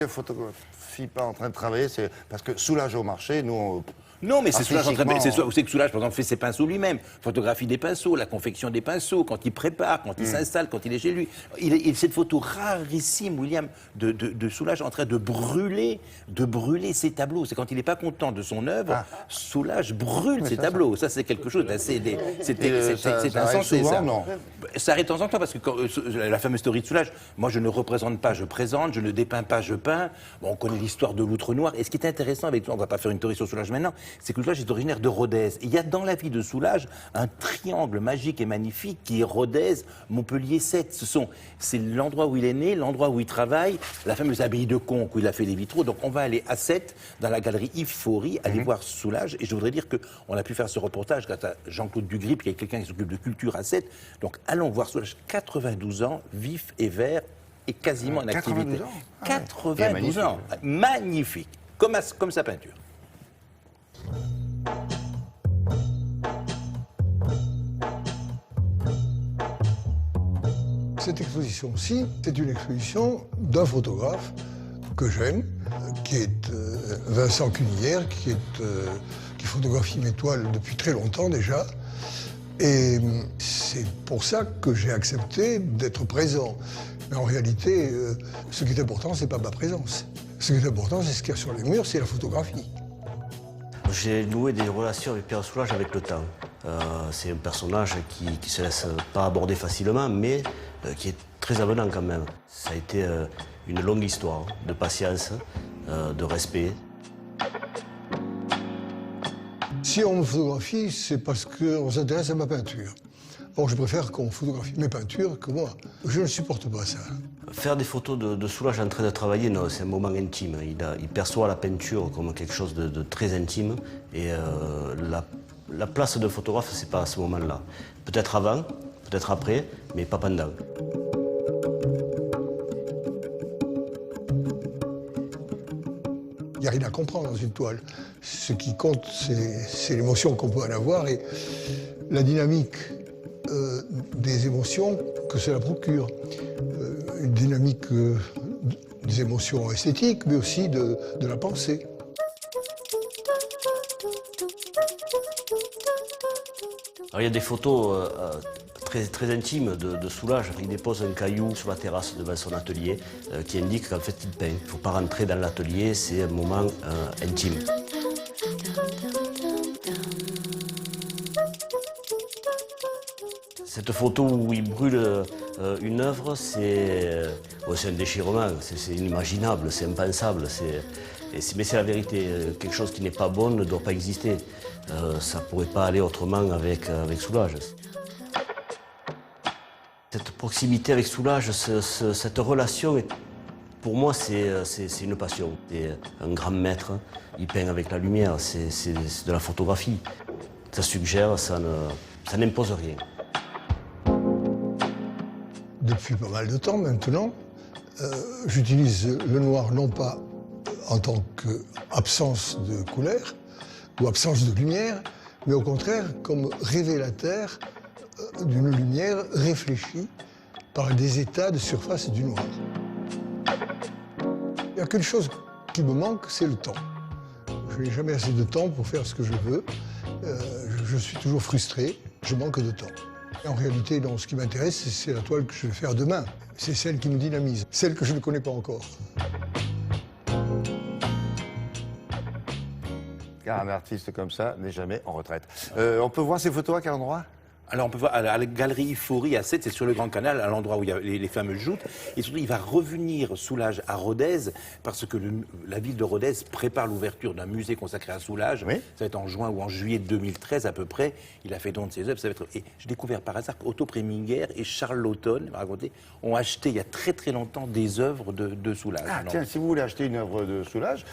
Ne photographie pas en train de travailler, c'est parce que Soulage au marché, nous... Non, mais c'est Soulage en train de... artistiquement, Vous savez que Soulage, par exemple, fait ses pinceaux lui-même. Photographie des pinceaux, la confection des pinceaux, quand il prépare, quand il s'installe, quand il est chez lui. Cette photo rarissime, William, de Soulage en train de brûler ses tableaux. C'est quand il n'est pas content de son œuvre, Soulage brûle ses tableaux. Ça, c'est quelque chose d'assez... C'est insensé, souvent, ça. non. Ça arrive de temps en temps, parce que la fameuse story de Soulage, moi, je ne représente pas, je présente, je ne dépeins pas, je peins. Bon, on connaît l'histoire de l'outre noir. Et ce qui est intéressant avec toi, on ne va pas faire une théorie sur Soulage maintenant, c'est que Soulage est originaire de Rodez. Il y a dans la vie de Soulage un triangle magique et magnifique qui est Rodez, Montpellier 7. C'est l'endroit où il est né, l'endroit où il travaille, la fameuse abbaye de Conques où il a fait les vitraux. Donc on va aller à 7, dans la galerie Yves Faury, aller voir Soulage. Et je voudrais dire qu'on a pu faire ce reportage grâce à Jean-Claude Dugrip, qui est quelqu'un qui s'occupe de culture à 7. Donc allons voir Soulage, 92 ans, vif et vert, et quasiment en activité. 92 ans 92 ans. Magnifique. Comme sa peinture. Cette exposition-ci, c'est une exposition d'un photographe que j'aime, qui est Vincent Cunière, qui photographie mes toiles depuis très longtemps déjà. Et c'est pour ça que j'ai accepté d'être présent. Mais en réalité, ce qui est important, c'est pas ma présence. Ce qui est important, c'est ce qu'il y a sur les murs, c'est la photographie. J'ai noué des relations avec Pierre Soulages avec le temps. C'est un personnage qui ne se laisse pas aborder facilement, mais qui est très avenant quand même. Ça a été une longue histoire de patience, de respect. Si on me photographie, c'est parce qu'on s'intéresse à ma peinture. Or, je préfère qu'on photographie mes peintures que moi. Je ne supporte pas ça. Faire des photos de Soulages en train de travailler, non, c'est un moment intime. Il perçoit la peinture comme quelque chose de très intime. Et la place de photographe, c'est pas à ce moment-là. Peut-être avant, peut-être après, mais pas pendant. Il n'y a rien à comprendre dans une toile. Ce qui compte, c'est l'émotion qu'on peut en avoir et la dynamique des émotions que cela procure. Une dynamique des émotions esthétiques, mais aussi de la pensée. Alors, il y a des photos très intimes de Soulage. Il dépose un caillou sur la terrasse devant son atelier qui indique qu'en fait il peint. Il ne faut pas rentrer dans l'atelier, c'est un moment intime. Cette photo où il brûle une œuvre, c'est un déchirement, c'est inimaginable, c'est impensable. Mais c'est la vérité. Quelque chose qui n'est pas bon ne doit pas exister. Ça ne pourrait pas aller autrement avec Soulage. Cette proximité avec Soulage, cette relation, pour moi, c'est une passion. C'est un grand maître, il peint avec la lumière, c'est de la photographie. Ça suggère, ça n'impose rien. Depuis pas mal de temps maintenant, j'utilise le noir non pas en tant qu'absence de couleur ou absence de lumière, mais au contraire comme révélateur d'une lumière réfléchie par des états de surface du noir. Il n'y a qu'une chose qui me manque, c'est le temps. Je n'ai jamais assez de temps pour faire ce que je veux. Je suis toujours frustré, je manque de temps. Et en réalité, non, ce qui m'intéresse, c'est la toile que je vais faire demain. C'est celle qui me dynamise, celle que je ne connais pas encore. Car un artiste comme ça n'est jamais en retraite. On peut voir ces photos à quel endroit? Alors on peut voir à la galerie Yves Faury à 7, c'est sur le Grand Canal, à l'endroit où il y a les fameuses joutes. Et surtout, il va revenir Soulage à Rodez, parce que la ville de Rodez prépare l'ouverture d'un musée consacré à Soulage. Oui. Ça va être en juin ou en juillet 2013 à peu près. Il a fait don de ses œuvres. Et j'ai découvert par hasard qu'Otto Preminger et Charles Laughton, m'a raconté, ont acheté il y a très longtemps des œuvres de Soulage. Ah tiens, si vous voulez acheter une œuvre de Soulage,